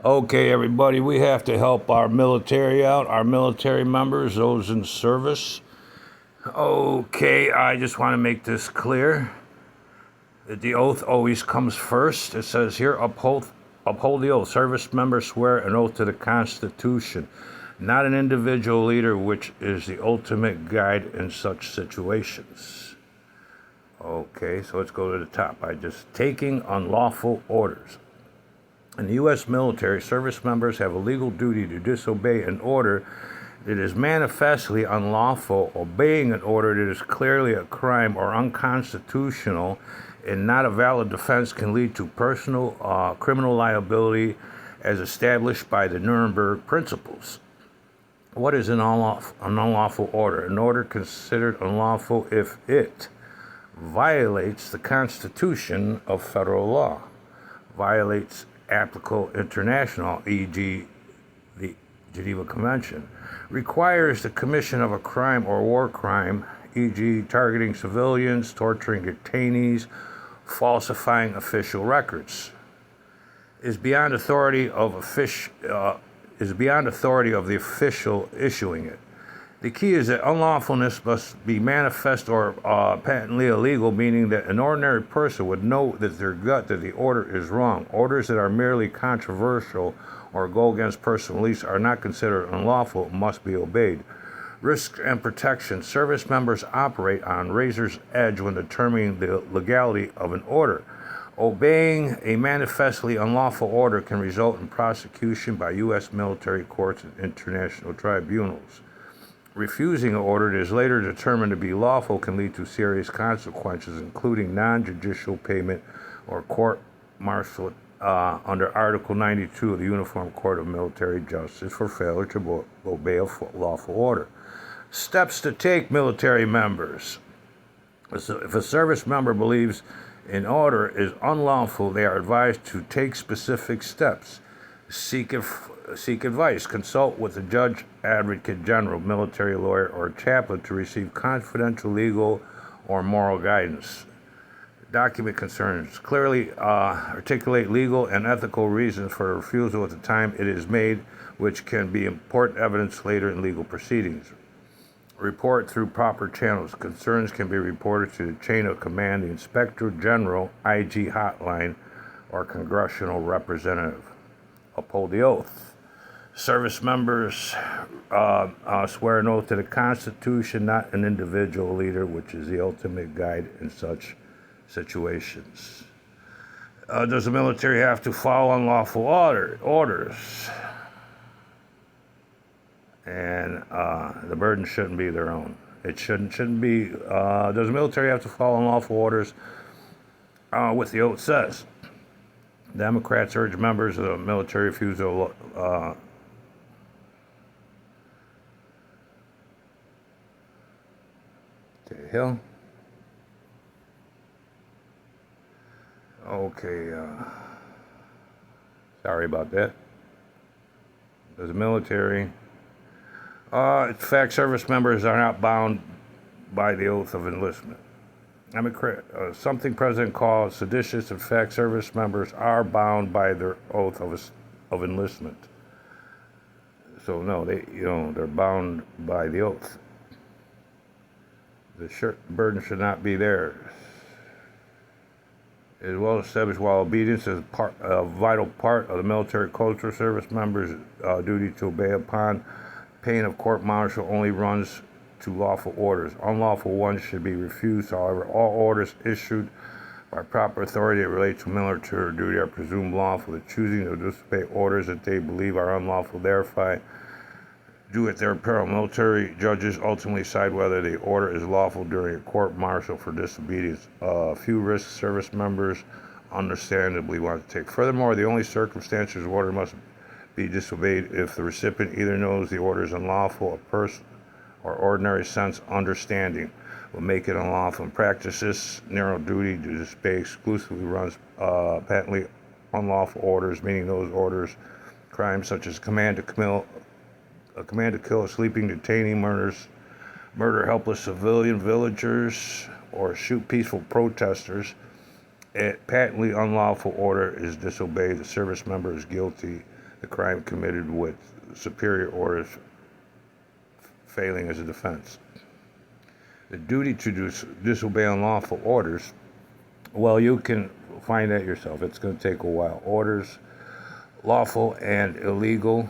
Okay, everybody, we have to help our military out, our military members, those in service. Okay, I just want to make this clear that the oath always comes first. It says here, uphold the oath. Service members swear an oath to the Constitution, not an individual leader, which is the ultimate guide in such situations. Okay, so let's go to the top. Taking unlawful orders. In the U.S. military, service members have a legal duty to disobey an order that is manifestly unlawful. Obeying an order that is clearly a crime or unconstitutional and not a valid defense can lead to personal criminal liability as established by the Nuremberg Principles. What is an unlawful order? An order considered unlawful if it violates the Constitution of federal law, violates applicable international, e.g. the Geneva Convention, requires the commission of a crime or war crime, e.g. targeting civilians, torturing detainees, falsifying official records, is beyond authority of the official issuing it. The key is that unlawfulness must be manifest or patently illegal, meaning that an ordinary person would know that their gut that the order is wrong. Orders that are merely controversial or go against personal beliefs are not considered unlawful and must be obeyed. Risk and protection. Service members operate on razor's edge when determining the legality of an order. Obeying a manifestly unlawful order can result in prosecution by U.S. military courts and international tribunals. Refusing an order that is later determined to be lawful can lead to serious consequences, including non-judicial payment or court-martial under Article 92 of the Uniform Court of Military Justice for failure to obey a lawful order. Steps to take, military members. If a service member believes an order is unlawful, they are advised to take specific steps. Seek advice. Consult with a judge, advocate general, military lawyer, or chaplain to receive confidential legal or moral guidance. Document concerns. Clearly articulate legal and ethical reasons for a refusal at the time it is made, which can be important evidence later in legal proceedings. Report through proper channels. Concerns can be reported to the chain of command, the Inspector General, IG hotline, or congressional representative. Uphold the oath. Service members swear an oath to the Constitution, not an individual leader, which is the ultimate guide in such situations. Does the military have to follow unlawful orders? And the burden shouldn't be their own. It shouldn't be. Does the military have to follow unlawful orders? What the oath says. Democrats urge members of the military refusal. The hell? Okay. Sorry about that. Does the military? In fact, service members are not bound by the oath of enlistment. Something President calls seditious. In fact, service members are bound by their oath of enlistment. So no, they're bound by the oath. The burden should not be theirs. It is well established while obedience is a vital part of the military culture, service members' duty to obey upon pain of court-martial only runs to lawful orders. Unlawful ones should be refused. However, all orders issued by proper authority that relate to military duty are presumed lawful. The choosing to disobey orders that they believe are unlawful thereby do at their peril. Military judges ultimately decide whether the order is lawful during a court-martial for disobedience. Few risk service members understandably want to take. Furthermore, the only circumstances order must be disobeyed if the recipient either knows the order is unlawful, a person or ordinary sense understanding will make it unlawful. In practice, this narrow duty to disobey exclusively runs patently unlawful orders, meaning those orders, crimes such as command to kill a sleeping detainee, murder helpless civilian villagers, or shoot peaceful protesters. A patently unlawful order is disobeyed. The service member is guilty. the crime committed with superior orders failing as a defense. The duty to disobey unlawful orders, well, you can find that yourself. It's going to take a while. Orders, lawful and illegal.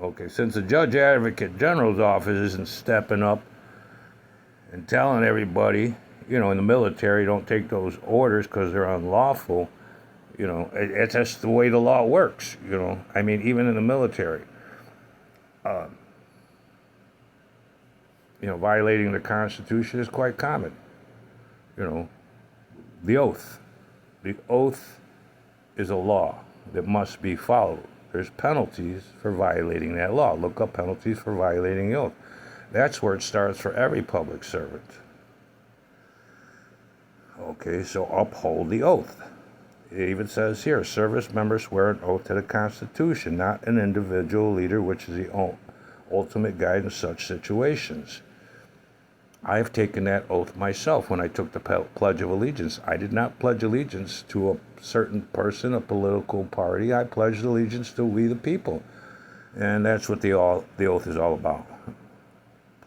Okay, since the Judge Advocate General's office isn't stepping up and telling everybody, in the military, don't take those orders because they're unlawful, it's just the way the law works, I mean, even in the military. Violating the Constitution is quite common. The oath. The oath is a law that must be followed. There's penalties for violating that law. Look up penalties for violating the oath. That's where it starts for every public servant. Okay, so uphold the oath. It even says here, service members swear an oath to the Constitution, not an individual leader, which is the ultimate guide in such situations. I've taken that oath myself when I took the Pledge of Allegiance. I did not pledge allegiance to a certain person, a political party. I pledged allegiance to we the people. And that's what the oath is all about.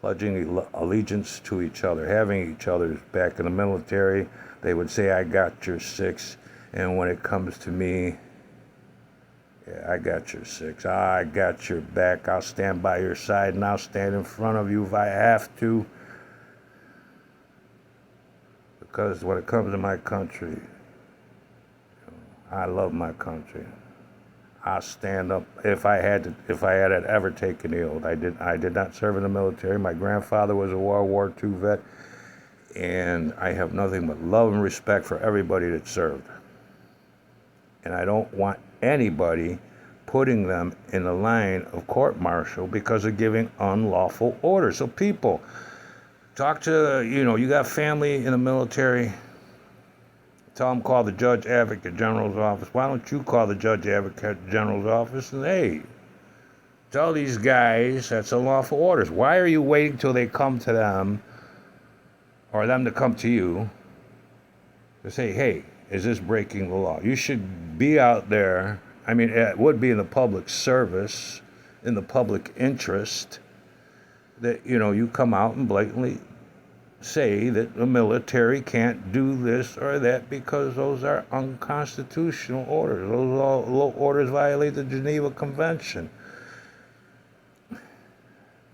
Pledging allegiance to each other, having each other's back. In the military, they would say, I got your six. And when it comes to me, yeah, I got your six. I got your back. I'll stand by your side and I'll stand in front of you if I have to. Because when it comes to my country, I love my country. I'll stand up if I had ever taken the oath. I did not serve in the military. My grandfather was a World War II vet, and I have nothing but love and respect for everybody that served. And I don't want anybody putting them in the line of court-martial because of giving unlawful orders. So people, talk to, you got family in the military, tell them call the Judge Advocate General's office. Why don't you call the Judge Advocate General's office and, hey, tell these guys that's unlawful orders. Why are you waiting till they come to them or them to come to you to say, hey, is this breaking the law? You should be out there. I mean, it would be in the public service, in the public interest, that, you come out and blatantly say that the military can't do this or that because those are unconstitutional orders. Those orders violate the Geneva Convention.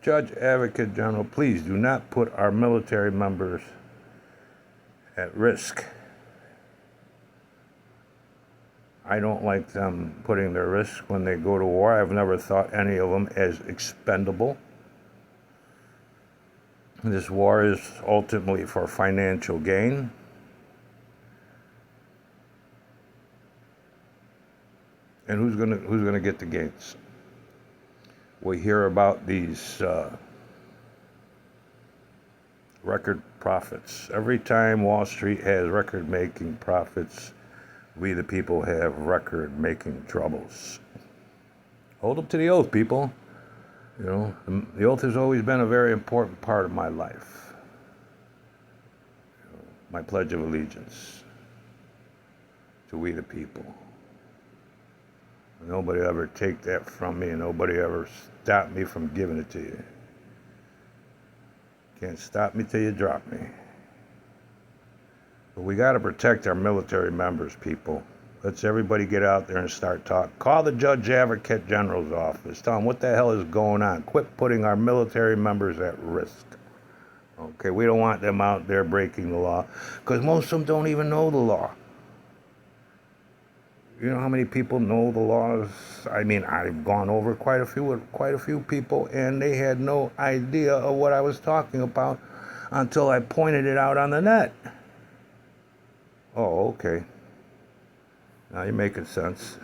Judge Advocate General, please do not put our military members at risk. I don't like them putting their risk when they go to war. I've never thought any of them as expendable. This war is ultimately for financial gain. And who's gonna get the gains? We hear about these record profits. Every time Wall Street has record-making profits, we the people have record-making troubles. Hold up to the oath, people. The oath has always been a very important part of my life. My Pledge of Allegiance to we the people. Nobody ever take that from me, and nobody ever stop me from giving it to you. Can't stop me till you drop me. But we got to protect our military members, people. Let's everybody get out there and start talking. Call the Judge Advocate General's office. Tell them what the hell is going on. Quit putting our military members at risk. Okay, we don't want them out there breaking the law, because most of them don't even know the law. You know how many people know the laws? I mean, I've gone over quite a few people, and they had no idea of what I was talking about until I pointed it out on the net. Oh, okay. Now you're making sense.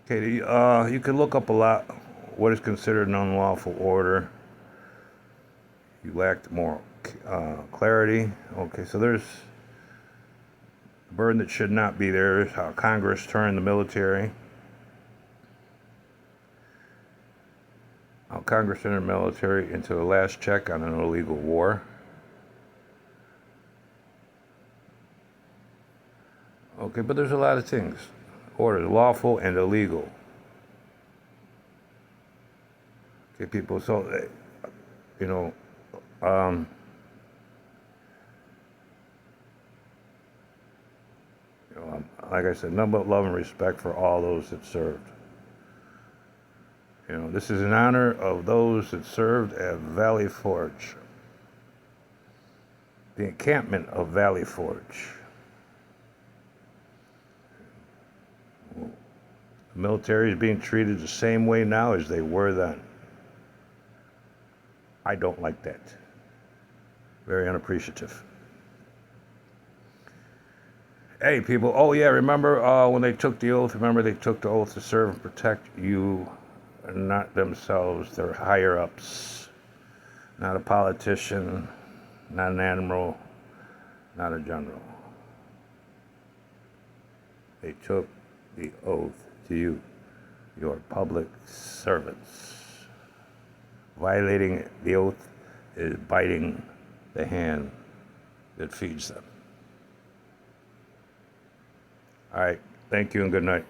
Okay, you can look up a lot what is considered an unlawful order. You lacked moral clarity. Okay, so there's a burden that should not be there. Is how Congress turned the military. How Congress turned the military into the last check on an illegal war. Okay, but there's a lot of things. Orders, lawful and illegal. Okay, people, so, you know, like I said, nothing but love and respect for all those that served. You know, this is in honor of those that served at Valley Forge, the encampment of Valley Forge. The military is being treated the same way now as they were then. I don't like that. Very unappreciative. Hey, people. Oh, yeah. Remember when they took the oath? Remember they took the oath to serve and protect you, not themselves. They're higher ups. Not a politician, not an admiral, not a general. They took the oath to you, your public servants. Violating the oath is biting the hand that feeds them. All right. Thank you and good night.